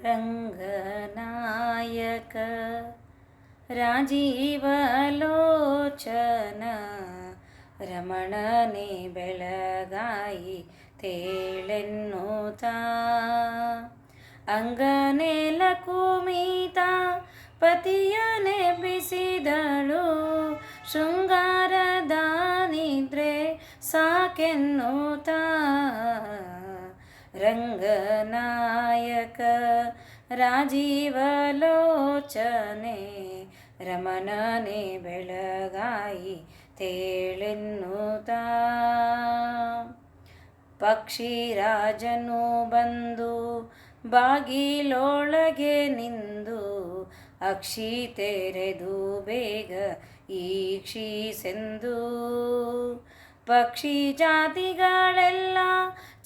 ರಂಗನಾಯಕ ರಾಜೀವಲೋಚನ ರಮಣನೆ ಬೆಳಗಾಯಿ ತೇಳೆನ್ನುತ್ತಾ ಅಂಗನೆಲ ಕುಮಿತ ಪತಿಯನೆ ಬಿಸಿದಳು ಶೃಂಗಾರದ ನಿದ್ರೆ ಸಾಕೆನ್ನುತ್ತಾ ರಂಗನಾಯಕ ರಾಜೀವಲೋಚನೆ ರಮಣನೆ ಬೆಳಗಾಯಿ ತೇಳೆನ್ನುತ್ತಾ ಪಕ್ಷಿರಾಜನು ಬಂದು ಬಾಗಿಲೊಳಗೆ ನಿಂದು ಅಕ್ಷಿ ತೆರೆದು ಬೇಗ ಈಕ್ಷಿಸೆಂದು ಪಕ್ಷಿ ಜಾತಿಗಳೆಲ್ಲ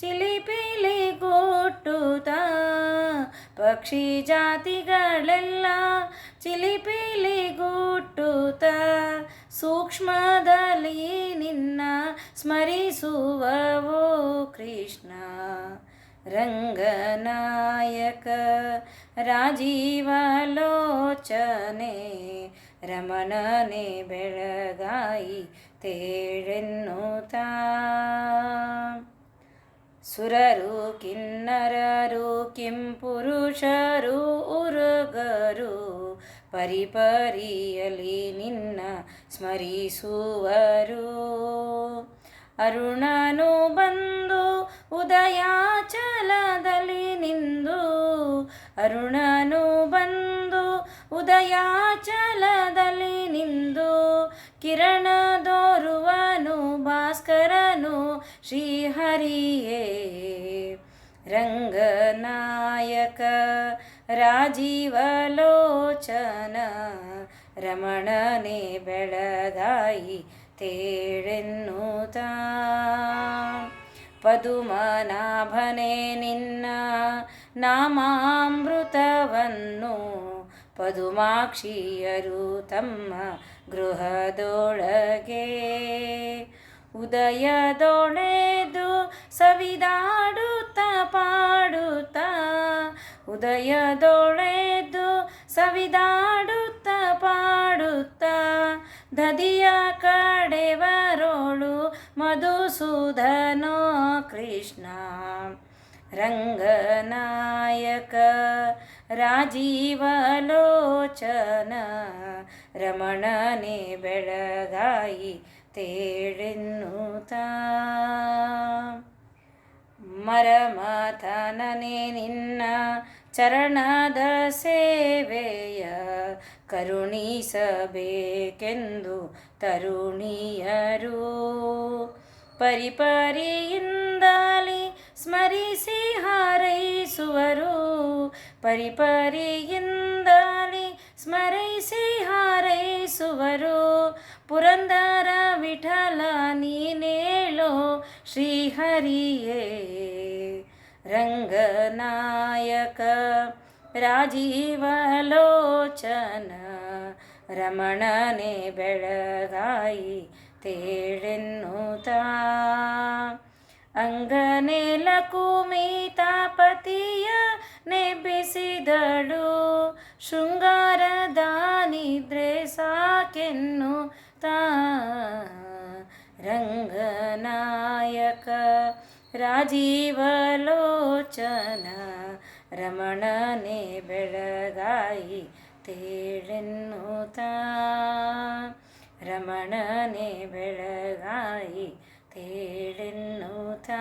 ಚಿಲಿಪಿಲಿ ಗುಟ್ಟುತ್ತಾ ಪಕ್ಷಿ ಜಾತಿಗಳೆಲ್ಲ ಚಿಲಿಪಿಲಿ ಗುಟ್ಟುತ್ತಾ ಸೂಕ್ಷ್ಮದಲ್ಲಿ ನಿನ್ನ ಸ್ಮರಿಸುವವೋ ಕೃಷ್ಣ ರಂಗನಾಯಕ ರಾಜೀವಲೋಚನೆ ರಮಣನೆ ಬೆಳಗಾಯಿ ತೇಳೆನ್ನುತ್ತಾ ಸುರರು ಕಿನ್ನರರು ಕಿಂಪುರುಷರು ಉರುಗರು ಪರಿಪರಿಯಲಿ ನಿನ್ನ ಸ್ಮರಿಸುವರು ಅರುಣನು ಬಂದು ಉದಯಾಚಲದಲ್ಲಿ ನಿಂದು ಅರುಣನು ಬಂದು ಉದಯಾಚಲದಲ್ಲಿ ನಿಂದು ಕಿರಣ ದೋರುವನು ಭಾಸ್ಕರನು ಶ್ರೀಹರಿಯೇ ರಂಗನಾಯಕ ರಾಜೀವಲೋಚನ ರಮಣನೆ ಬೆಳಗಾಯಿ ತೇಳೆನ್ನುತ್ತಾ ಪದುಮನಾಭನೆ ನಿನ್ನ ನಾಮಾಮೃತವನ್ನು ಪದುಮಾಕ್ಷಿಯರು ತಮ್ಮ ಗೃಹದೊಳಗೆ ಉದಯದೊಳೆದು ಸವಿದಾಡುತ್ತಾ ಪಾಡುತ್ತಾ ಉದಯದೊಳೆದು ಸವಿದಾಡುತ್ತಾ ಪಾಡುತ್ತಾ ದದಿಯ ಕಡೆವರೋಳು ಮಧುಸೂದನೋ ಕೃಷ್ಣ ರಂಗನಾಯಕ ರಾಜೀವಲೋಚನ ರಮಣನೆ ಬೆಳಗಾಯಿ ತೇಳೆನ್ನುತ್ತಾ ಮರಮಥನನೆ ನಿನ್ನ ಚರಣದ ಸೇವೆಯ ಕರುಣಿಸಬೇಕೆಂದು ತರುಣಿಯರು ಪರಿಪರಿಯಿಂದಲಿ ಸ್ಮರಿಸಿ ಹಾರೈಸುವರು ಪರಿಪರಿಯಿಂದಲಿ ಸ್ಮರಿಸಿ ಹಾರೈಸುವರು ಪುರಂದರ ವಿಠಲ ನೀನೇಳೋ ಶ್ರೀಹರಿಯೇ ರಂಗನಾಯಕ ರಾಜೀವಲೋಚನ ರಮಣನೆ ಬೆಳಗಾಯಿ ತೇಳೆನ್ನುತ್ತಾ ಅಂಗನೆಲ ಕುಮಿತ ಪತಿಯ ನೆಬ್ಬಿಸಿದಳು ಶೃಂಗಾರದ ನಿದ್ರೆ ಸಾಕೆನ್ನುತ್ತಾ ರಂಗನಾಯಕ ರಾಜೀವಲೋಚನ ರಮಣನೆ ಬೆಳಗಾಯಿ ತೇಳೆನ್ನುತ್ತಾ ರಮಣನೆ ಬೆಳಗಾಯಿ ತೇಳೆನ್ನುತ್ತಾ